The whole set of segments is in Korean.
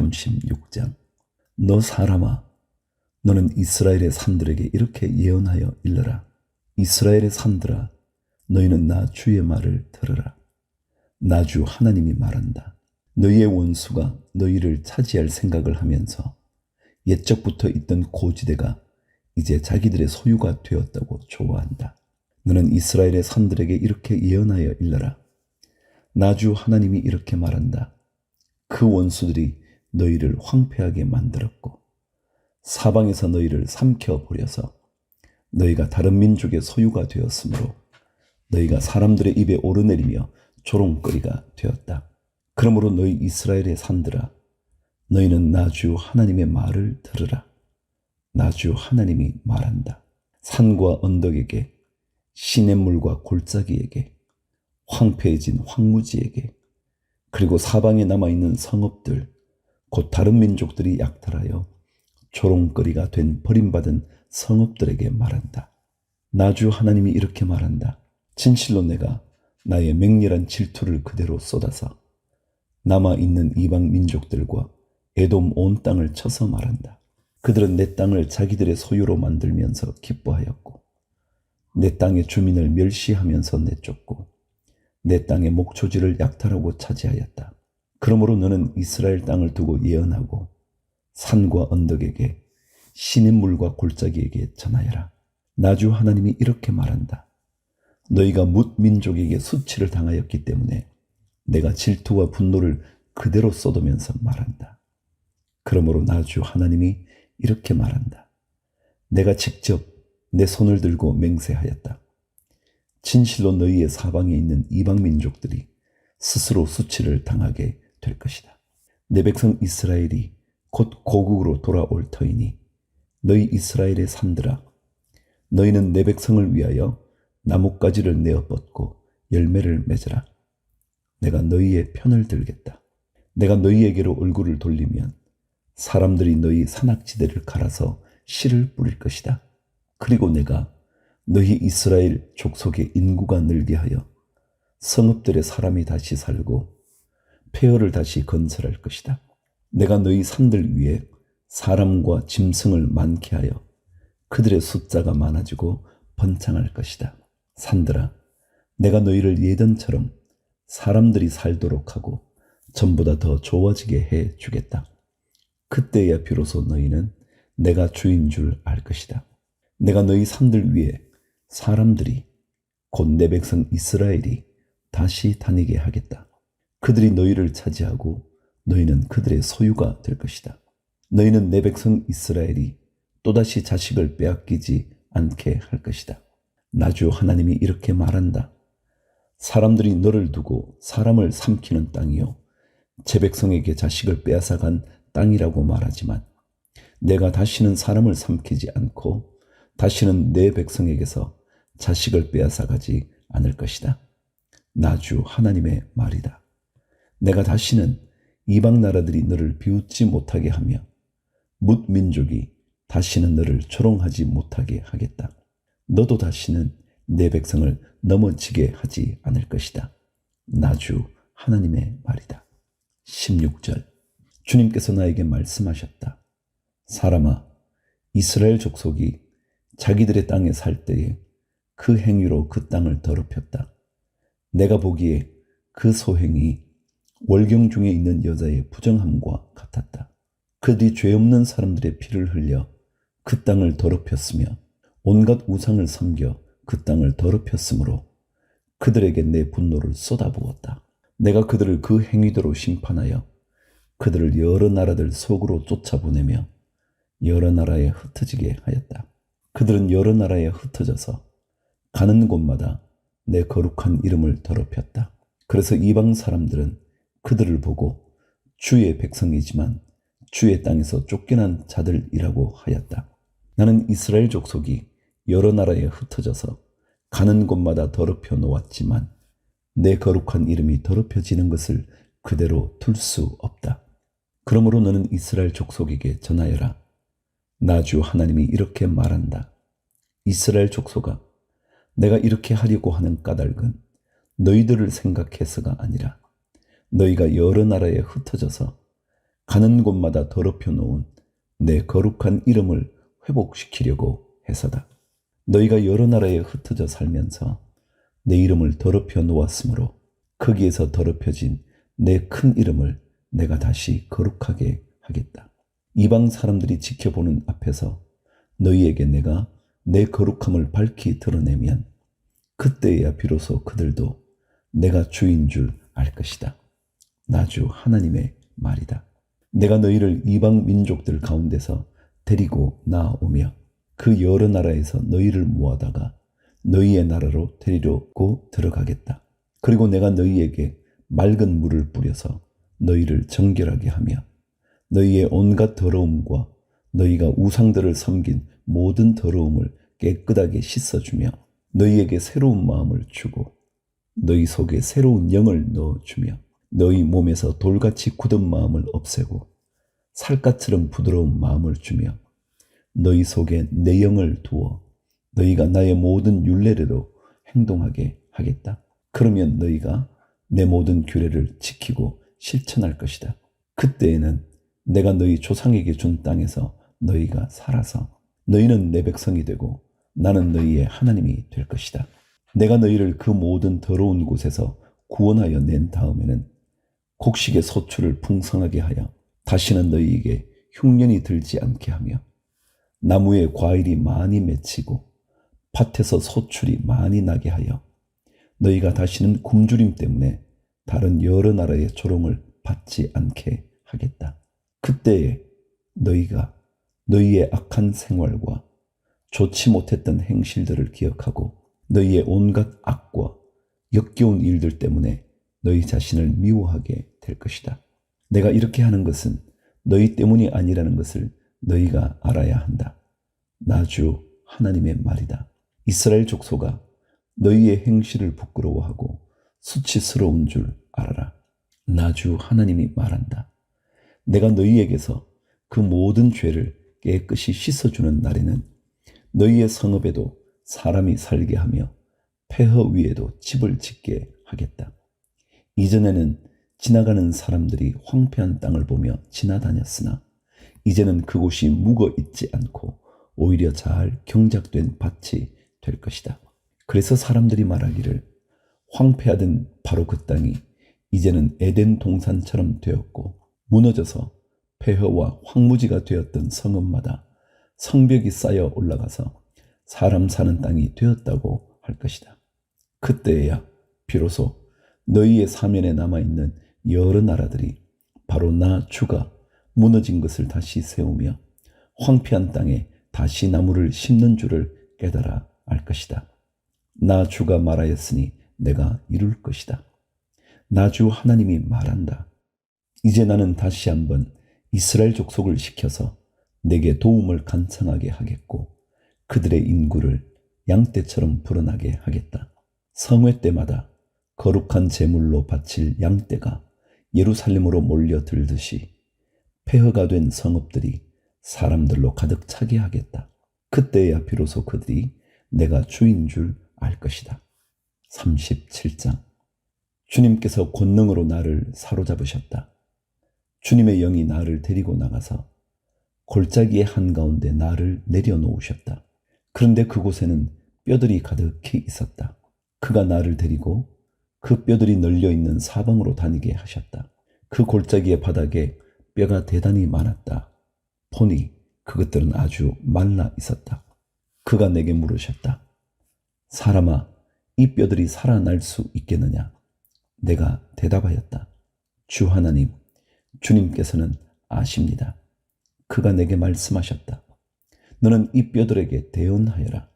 36장. 너 사람아, 너는 이스라엘의 산들에게 이렇게 예언하여 일러라. 이스라엘의 산들아, 너희는 나 주의 말을 들으라. 나 주 하나님이 말한다. 너희의 원수가 너희를 차지할 생각을 하면서 옛적부터 있던 고지대가 이제 자기들의 소유가 되었다고 좋아한다. 너는 이스라엘의 산들에게 이렇게 예언하여 일러라. 나 주 하나님이 이렇게 말한다. 그 원수들이 너희를 황폐하게 만들었고 사방에서 너희를 삼켜버려서 너희가 다른 민족의 소유가 되었으므로 너희가 사람들의 입에 오르내리며 조롱거리가 되었다. 그러므로 너희 이스라엘의 산들아, 너희는 나 주 하나님의 말을 들으라. 나 주 하나님이 말한다. 산과 언덕에게, 시냇물과 골짜기에게, 황폐해진 황무지에게, 그리고 사방에 남아있는 성읍들, 곧 다른 민족들이 약탈하여 조롱거리가 된 버림받은 성읍들에게 말한다. 나 주 하나님이 이렇게 말한다. 진실로 내가 나의 맹렬한 질투를 그대로 쏟아서 남아있는 이방 민족들과 에돔 온 땅을 쳐서 말한다. 그들은 내 땅을 자기들의 소유로 만들면서 기뻐하였고 내 땅의 주민을 멸시하면서 내쫓고 내 땅의 목초지를 약탈하고 차지하였다. 그러므로 너는 이스라엘 땅을 두고 예언하고 산과 언덕에게 시냇물과 골짜기에게 전하여라. 나 주 하나님이 이렇게 말한다. 너희가 뭇 민족에게 수치를 당하였기 때문에 내가 질투와 분노를 그대로 쏟으면서 말한다. 그러므로 나 주 하나님이 이렇게 말한다. 내가 직접 내 손을 들고 맹세하였다. 진실로 너희의 사방에 있는 이방 민족들이 스스로 수치를 당하게 될 것이다. 내 백성 이스라엘이 곧 고국으로 돌아올 터이니 너희 이스라엘의 산들아, 너희는 내 백성을 위하여 나뭇가지를 내어 뻗고 열매를 맺으라. 내가 너희의 편을 들겠다. 내가 너희에게로 얼굴을 돌리면 사람들이 너희 산악지대를 갈아서 씨를 뿌릴 것이다. 그리고 내가 너희 이스라엘 족속의 인구가 늘게 하여 성읍들의 사람이 다시 살고 폐허를 다시 건설할 것이다. 내가 너희 산들 위에 사람과 짐승을 많게 하여 그들의 숫자가 많아지고 번창할 것이다. 산들아, 내가 너희를 예전처럼 사람들이 살도록 하고 전보다 더 좋아지게 해 주겠다. 그때야 비로소 너희는 내가 주인 줄 알 것이다. 내가 너희 산들 위에 사람들이 곧 내 백성 이스라엘이 다시 다니게 하겠다. 그들이 너희를 차지하고 너희는 그들의 소유가 될 것이다. 너희는 내 백성 이스라엘이 또다시 자식을 빼앗기지 않게 할 것이다. 나 주 하나님이 이렇게 말한다. 사람들이 너를 두고 사람을 삼키는 땅이요 제 백성에게 자식을 빼앗아간 땅이라고 말하지만 내가 다시는 사람을 삼키지 않고 다시는 내 백성에게서 자식을 빼앗아가지 않을 것이다. 나 주 하나님의 말이다. 내가 다시는 이방 나라들이 너를 비웃지 못하게 하며 뭇 민족이 다시는 너를 조롱하지 못하게 하겠다. 너도 다시는 내 백성을 넘어지게 하지 않을 것이다. 나 주 하나님의 말이다. 16절. 주님께서 나에게 말씀하셨다. 사람아, 이스라엘 족속이 자기들의 땅에 살 때에 그 행위로 그 땅을 더럽혔다. 내가 보기에 그 소행이 월경 중에 있는 여자의 부정함과 같았다. 그들이 죄 없는 사람들의 피를 흘려 그 땅을 더럽혔으며 온갖 우상을 섬겨 그 땅을 더럽혔으므로 그들에게 내 분노를 쏟아부었다. 내가 그들을 그 행위대로 심판하여 그들을 여러 나라들 속으로 쫓아보내며 여러 나라에 흩어지게 하였다. 그들은 여러 나라에 흩어져서 가는 곳마다 내 거룩한 이름을 더럽혔다. 그래서 이방 사람들은 그들을 보고 주의 백성이지만 주의 땅에서 쫓겨난 자들이라고 하였다. 나는 이스라엘 족속이 여러 나라에 흩어져서 가는 곳마다 더럽혀 놓았지만 내 거룩한 이름이 더럽혀지는 것을 그대로 둘 수 없다. 그러므로 너는 이스라엘 족속에게 전하여라. 나 주 하나님이 이렇게 말한다. 이스라엘 족속아, 내가 이렇게 하려고 하는 까닭은 너희들을 생각해서가 아니라 너희가 여러 나라에 흩어져서 가는 곳마다 더럽혀 놓은 내 거룩한 이름을 회복시키려고 해서다. 너희가 여러 나라에 흩어져 살면서 내 이름을 더럽혀 놓았으므로 거기에서 더럽혀진 내 큰 이름을 내가 다시 거룩하게 하겠다. 이방 사람들이 지켜보는 앞에서 너희에게 내가 내 거룩함을 밝히 드러내면 그때야 비로소 그들도 내가 주인 줄 알 것이다. 나 주 하나님의 말이다. 내가 너희를 이방 민족들 가운데서 데리고 나오며 그 여러 나라에서 너희를 모아다가 너희의 나라로 데리려고 들어가겠다. 그리고 내가 너희에게 맑은 물을 뿌려서 너희를 정결하게 하며 너희의 온갖 더러움과 너희가 우상들을 섬긴 모든 더러움을 깨끗하게 씻어주며 너희에게 새로운 마음을 주고 너희 속에 새로운 영을 넣어주며 너희 몸에서 돌같이 굳은 마음을 없애고 살갗처럼 부드러운 마음을 주며 너희 속에 내 영을 두어 너희가 나의 모든 율례대로 행동하게 하겠다. 그러면 너희가 내 모든 규례를 지키고 실천할 것이다. 그때에는 내가 너희 조상에게 준 땅에서 너희가 살아서 너희는 내 백성이 되고 나는 너희의 하나님이 될 것이다. 내가 너희를 그 모든 더러운 곳에서 구원하여 낸 다음에는 곡식의 소출을 풍성하게 하여 다시는 너희에게 흉년이 들지 않게 하며 나무에 과일이 많이 맺히고 밭에서 소출이 많이 나게 하여 너희가 다시는 굶주림 때문에 다른 여러 나라의 조롱을 받지 않게 하겠다. 그때에 너희가 너희의 악한 생활과 좋지 못했던 행실들을 기억하고 너희의 온갖 악과 역겨운 일들 때문에 너희 자신을 미워하게 될 것이다. 내가 이렇게 하는 것은 너희 때문이 아니라는 것을 너희가 알아야 한다. 나 주 하나님의 말이다. 이스라엘 족속아, 너희의 행실을 부끄러워하고 수치스러운 줄 알아라. 나 주 하나님이 말한다. 내가 너희에게서 그 모든 죄를 깨끗이 씻어주는 날에는 너희의 성읍에도 사람이 살게 하며 폐허 위에도 집을 짓게 하겠다. 이전에는 지나가는 사람들이 황폐한 땅을 보며 지나다녔으나 이제는 그곳이 묵어 있지 않고 오히려 잘 경작된 밭이 될 것이다. 그래서 사람들이 말하기를 황폐하던 바로 그 땅이 이제는 에덴 동산처럼 되었고 무너져서 폐허와 황무지가 되었던 성읍마다 성벽이 쌓여 올라가서 사람 사는 땅이 되었다고 할 것이다. 그때에야 비로소 너희의 사면에 남아있는 여러 나라들이 바로 나 주가 무너진 것을 다시 세우며 황폐한 땅에 다시 나무를 심는 줄을 깨달아 알 것이다. 나 주가 말하였으니 내가 이룰 것이다. 나 주 하나님이 말한다. 이제 나는 다시 한번 이스라엘 족속을 시켜서 내게 도움을 간청하게 하겠고 그들의 인구를 양떼처럼 불어나게 하겠다. 성회 때마다 거룩한 제물로 바칠 양떼가 예루살렘으로 몰려들듯이 폐허가 된 성읍들이 사람들로 가득 차게 하겠다. 그때야 비로소 그들이 내가 주인 줄 알 것이다. 37장. 주님께서 권능으로 나를 사로잡으셨다. 주님의 영이 나를 데리고 나가서 골짜기의 한가운데 나를 내려놓으셨다. 그런데 그곳에는 뼈들이 가득히 있었다. 그가 나를 데리고 그 뼈들이 널려있는 사방으로 다니게 하셨다. 그 골짜기의 바닥에 뼈가 대단히 많았다. 보니 그것들은 아주 말라 있었다. 그가 내게 물으셨다. 사람아, 이 뼈들이 살아날 수 있겠느냐? 내가 대답하였다. 주 하나님, 주님께서는 아십니다. 그가 내게 말씀하셨다. 너는 이 뼈들에게 대언하여라.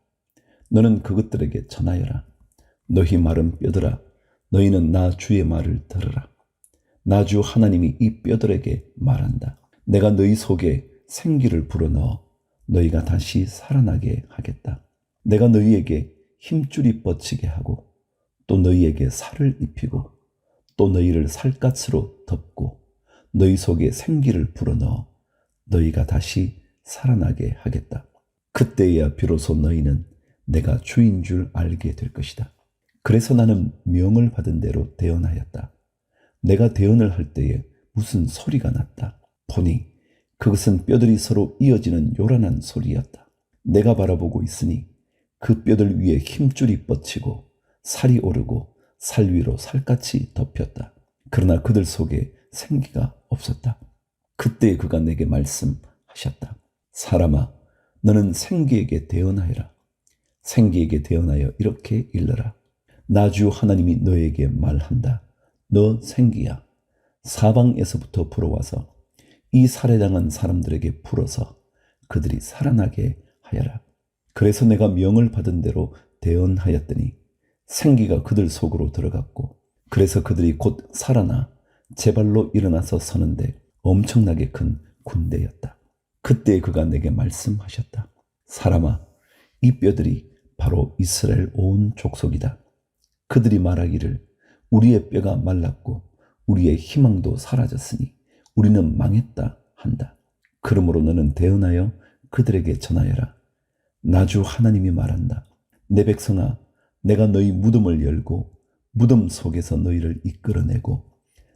너는 그것들에게 전하여라. 너희 마른 뼈들아, 너희는 나 주의 말을 들으라. 나 주 하나님이 이 뼈들에게 말한다. 내가 너희 속에 생기를 불어넣어 너희가 다시 살아나게 하겠다. 내가 너희에게 힘줄이 뻗치게 하고 또 너희에게 살을 입히고 또 너희를 살갗으로 덮고 너희 속에 생기를 불어넣어 너희가 다시 살아나게 하겠다. 그때야 비로소 너희는 내가 주인 줄 알게 될 것이다. 그래서 나는 명을 받은 대로 대언하였다. 내가 대언을 할 때에 무슨 소리가 났다. 보니 그것은 뼈들이 서로 이어지는 요란한 소리였다. 내가 바라보고 있으니 그 뼈들 위에 힘줄이 뻗치고 살이 오르고 살 위로 살갗이 덮였다. 그러나 그들 속에 생기가 없었다. 그때 그가 내게 말씀하셨다. 사람아, 너는 생기에게 대언하여라. 생기에게 대언하여 이렇게 일러라. 나 주 하나님이 너에게 말한다. 너 생기야. 사방에서부터 불어와서 이 살해당한 사람들에게 풀어서 그들이 살아나게 하여라. 그래서 내가 명을 받은 대로 대언하였더니 생기가 그들 속으로 들어갔고, 그래서 그들이 곧 살아나 제발로 일어나서 서는데 엄청나게 큰 군대였다. 그때 그가 내게 말씀하셨다. 사람아, 이 뼈들이 바로 이스라엘 온 족속이다. 그들이 말하기를 우리의 뼈가 말랐고 우리의 희망도 사라졌으니 우리는 망했다 한다. 그러므로 너는 대언하여 그들에게 전하여라. 나 주 하나님이 말한다. 내 백성아, 내가 너희 무덤을 열고 무덤 속에서 너희를 이끌어내고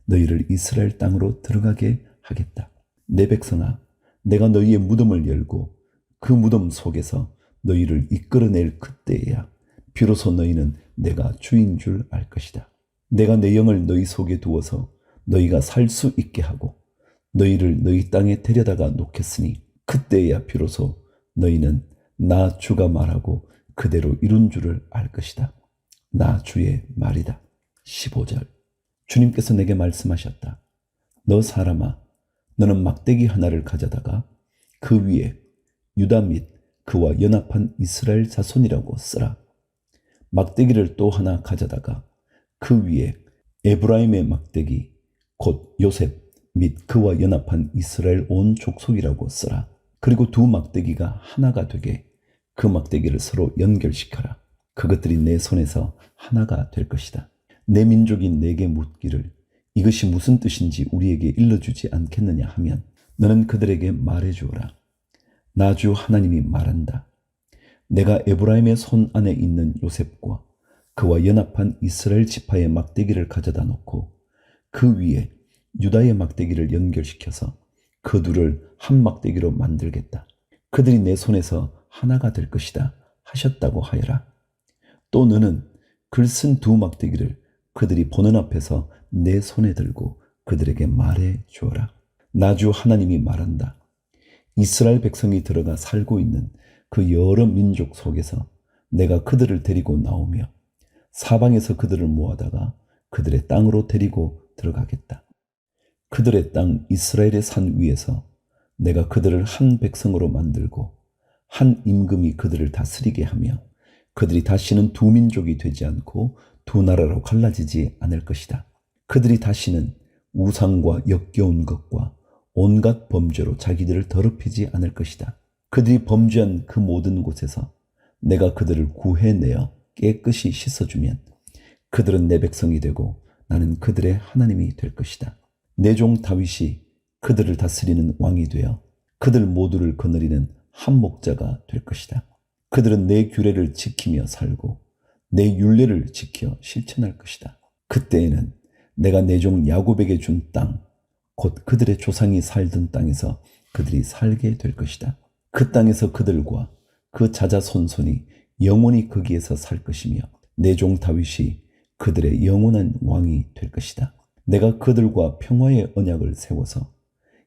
너희를 이스라엘 땅으로 들어가게 하겠다. 내 백성아, 내가 너희의 무덤을 열고 그 무덤 속에서 너희를 이끌어낼 그때야 비로소 너희는 내가 주인 줄 알 것이다. 내가 내 영을 너희 속에 두어서 너희가 살 수 있게 하고 너희를 너희 땅에 데려다가 놓겠으니 그때야 비로소 너희는 나 주가 말하고 그대로 이룬 줄을 알 것이다. 나 주의 말이다. 15절. 주님께서 내게 말씀하셨다. 너 사람아, 너는 막대기 하나를 가져다가 그 위에 유다 및 그와 연합한 이스라엘 자손이라고 쓰라. 막대기를 또 하나 가져다가 그 위에 에브라임의 막대기 곧 요셉 및 그와 연합한 이스라엘 온 족속이라고 쓰라. 그리고 두 막대기가 하나가 되게 그 막대기를 서로 연결시켜라. 그것들이 내 손에서 하나가 될 것이다. 내 민족이 내게 묻기를 이것이 무슨 뜻인지 우리에게 일러주지 않겠느냐 하면 너는 그들에게 말해주어라. 나 주 하나님이 말한다. 내가 에브라임의 손 안에 있는 요셉과 그와 연합한 이스라엘 지파의 막대기를 가져다 놓고 그 위에 유다의 막대기를 연결시켜서 그 둘을 한 막대기로 만들겠다. 그들이 내 손에서 하나가 될 것이다 하셨다고 하여라. 또 너는 글 쓴 두 막대기를 그들이 보는 앞에서 내 손에 들고 그들에게 말해 주어라. 나 주 하나님이 말한다. 이스라엘 백성이 들어가 살고 있는 그 여러 민족 속에서 내가 그들을 데리고 나오며 사방에서 그들을 모아다가 그들의 땅으로 데리고 들어가겠다. 그들의 땅 이스라엘의 산 위에서 내가 그들을 한 백성으로 만들고 한 임금이 그들을 다스리게 하며 그들이 다시는 두 민족이 되지 않고 두 나라로 갈라지지 않을 것이다. 그들이 다시는 우상과 역겨운 것과 온갖 범죄로 자기들을 더럽히지 않을 것이다. 그들이 범죄한 그 모든 곳에서 내가 그들을 구해내어 깨끗이 씻어주면 그들은 내 백성이 되고 나는 그들의 하나님이 될 것이다. 내 종 다윗이 그들을 다스리는 왕이 되어 그들 모두를 거느리는 한 목자가 될 것이다. 그들은 내 규례를 지키며 살고 내 율례를 지켜 실천할 것이다. 그때에는 내가 내 종 야곱에게 준 땅, 곧 그들의 조상이 살던 땅에서 그들이 살게 될 것이다. 그 땅에서 그들과 그 자자손손이 영원히 거기에서 살 것이며 내 종 다윗이 그들의 영원한 왕이 될 것이다. 내가 그들과 평화의 언약을 세워서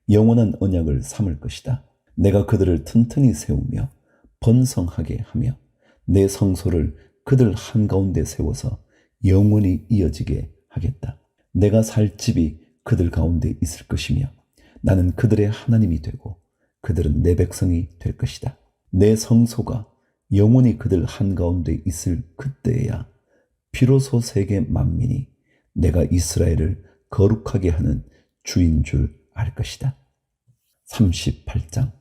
영원한 언약을 삼을 것이다. 내가 그들을 튼튼히 세우며 번성하게 하며 내 성소를 그들 한가운데 세워서 영원히 이어지게 하겠다. 내가 살 집이 그들 가운데 있을 것이며 나는 그들의 하나님이 되고 그들은 내 백성이 될 것이다. 내 성소가 영원히 그들 한가운데 있을 그때야 비로소 세계 만민이 내가 이스라엘을 거룩하게 하는 주인 줄 알 것이다. 38장.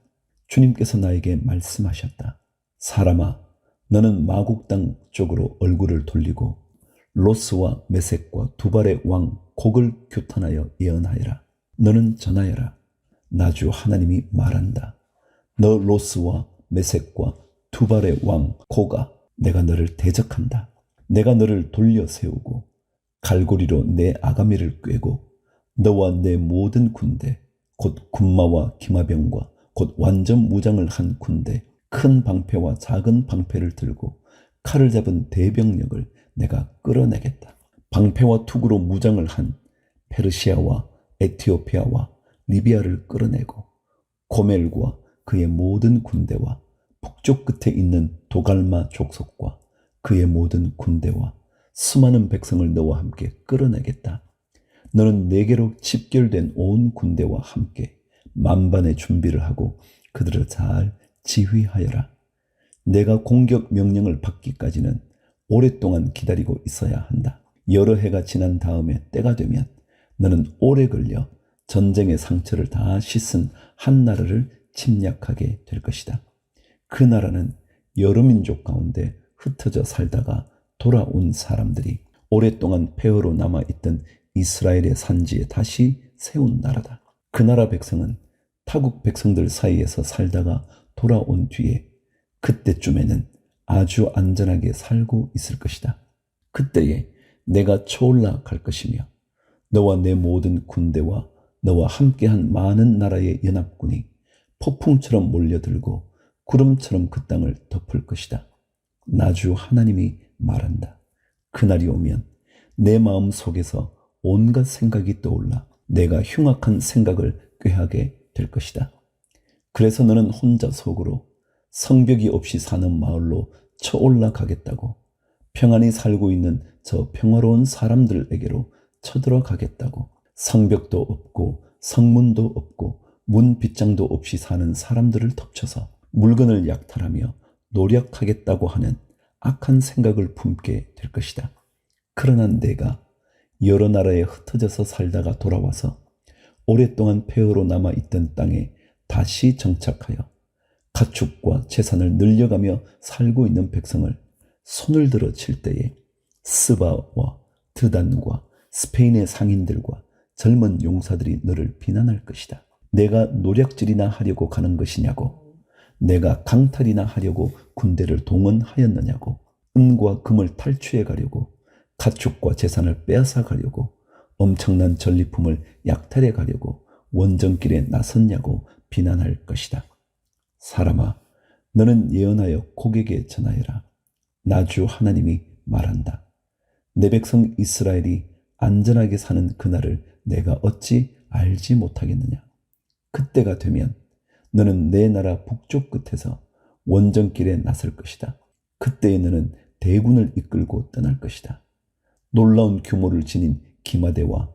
주님께서 나에게 말씀하셨다. 사람아, 너는 마국 땅 쪽으로 얼굴을 돌리고 로스와 메섹과 두발의 왕 곡을 규탄하여 예언하여라. 너는 전하여라. 나 주 하나님이 말한다. 너 로스와 메섹과 두발의 왕 고가, 내가 너를 대적한다. 내가 너를 돌려 세우고 갈고리로 내 아가미를 꿰고 너와 내 모든 군대 곧 군마와 기마병과 곧 완전 무장을 한 군대, 큰 방패와 작은 방패를 들고 칼을 잡은 대병력을 내가 끌어내겠다. 방패와 투구로 무장을 한 페르시아와 에티오피아와 리비아를 끌어내고 고멜과 그의 모든 군대와 북쪽 끝에 있는 도갈마 족속과 그의 모든 군대와 수많은 백성을 너와 함께 끌어내겠다. 너는 내게로 집결된 온 군대와 함께 만반의 준비를 하고 그들을 잘 지휘하여라. 내가 공격 명령을 받기까지는 오랫동안 기다리고 있어야 한다. 여러 해가 지난 다음에 때가 되면 너는 오래 걸려 전쟁의 상처를 다 씻은 한 나라를 침략하게 될 것이다. 그 나라는 여러 민족 가운데 흩어져 살다가 돌아온 사람들이 오랫동안 폐허로 남아있던 이스라엘의 산지에 다시 세운 나라다. 그 나라 백성은 타국 백성들 사이에서 살다가 돌아온 뒤에 그때쯤에는 아주 안전하게 살고 있을 것이다. 그때에 내가 쳐올라 갈 것이며 너와 내 모든 군대와 너와 함께한 많은 나라의 연합군이 폭풍처럼 몰려들고 구름처럼 그 땅을 덮을 것이다. 나 주 하나님이 말한다. 그날이 오면 내 마음 속에서 온갖 생각이 떠올라 내가 흉악한 생각을 꾀하게 될 것이다. 그래서 너는 혼자 속으로 성벽이 없이 사는 마을로 쳐올라 가겠다고, 평안히 살고 있는 저 평화로운 사람들에게로 쳐들어가겠다고, 성벽도 없고 성문도 없고 문 빗장도 없이 사는 사람들을 덮쳐서 물건을 약탈하며 노력하겠다고 하는 악한 생각을 품게 될 것이다. 그러나 내가 여러 나라에 흩어져서 살다가 돌아와서 오랫동안 폐허로 남아있던 땅에 다시 정착하여 가축과 재산을 늘려가며 살고 있는 백성을 손을 들어 칠 때에 스바와 드단과 스페인의 상인들과 젊은 용사들이 너를 비난할 것이다. 내가 노략질이나 하려고 가는 것이냐고, 내가 강탈이나 하려고 군대를 동원하였느냐고, 은과 금을 탈취해 가려고, 가축과 재산을 빼앗아 가려고, 엄청난 전리품을 약탈해 가려고 원정길에 나섰냐고 비난할 것이다. 사람아, 너는 예언하여 고객에 전하여라. 나 주 하나님이 말한다. 내 백성 이스라엘이 안전하게 사는 그날을 내가 어찌 알지 못하겠느냐. 그때가 되면 너는 내 나라 북쪽 끝에서 원정길에 나설 것이다. 그때에 너는 대군을 이끌고 떠날 것이다. 놀라운 규모를 지닌 기마대와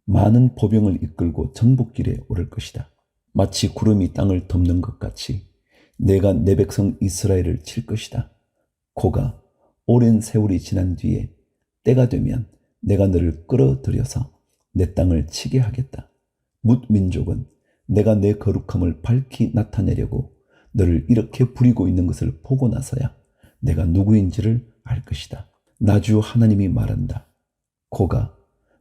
많은 보병을 이끌고 정복길에 오를 것이다. 마치 구름이 땅을 덮는 것 같이 내가 내 백성 이스라엘을 칠 것이다. 고가 오랜 세월이 지난 뒤에 때가 되면 내가 너를 끌어들여서 내 땅을 치게 하겠다. 뭇 민족은 내가 내 거룩함을 밝히 나타내려고 너를 이렇게 부리고 있는 것을 보고 나서야 내가 누구인지를 알 것이다. 나 주 하나님이 말한다. 고가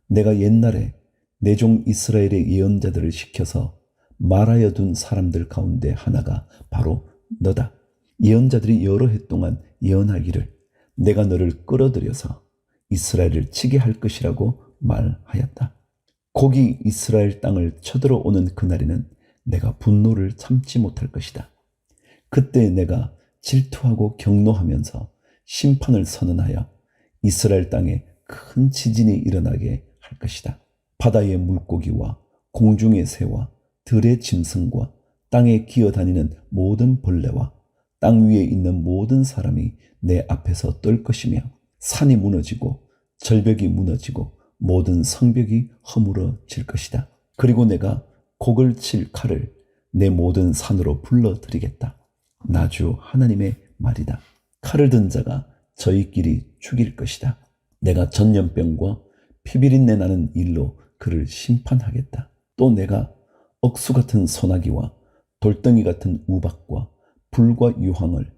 내가 옛날에 내 종 이스라엘의 예언자들을 시켜서 말하여 둔 사람들 가운데 하나가 바로 너다. 예언자들이 여러 해 동안 예언하기를 내가 너를 끌어들여서 이스라엘을 치게 할 것이라고 말하였다. 곡이 이스라엘 땅을 쳐들어오는 그날에는 내가 분노를 참지 못할 것이다. 그때 내가 질투하고 경노하면서 심판을 선언하여 이스라엘 땅에 큰 지진이 일어나게 할 것이다. 바다의 물고기와 공중의 새와 들의 짐승과 땅에 기어다니는 모든 벌레와 땅 위에 있는 모든 사람이 내 앞에서 떨 것이며 산이 무너지고 절벽이 무너지고 모든 성벽이 허물어질 것이다. 그리고 내가 곡을 칠 칼을 내 모든 산으로 불러들이겠다. 나 주 하나님의 말이다. 칼을 든 자가 저희끼리 죽일 것이다. 내가 전염병과 피비린내 나는 일로 그를 심판하겠다. 또 내가 억수 같은 소나기와 돌덩이 같은 우박과 불과 유황을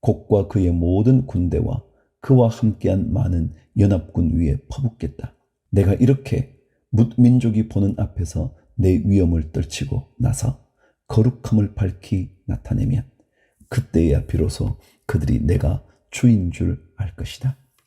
곡과 그의 모든 군대와 그와 함께한 많은 연합군 위에 퍼붓겠다. 내가 이렇게 뭇민족이 보는 앞에서 내 위엄을 떨치고 나서 거룩함을 밝히 나타내면 그때야 비로소 그들이 내가 주인 줄 알 것이다.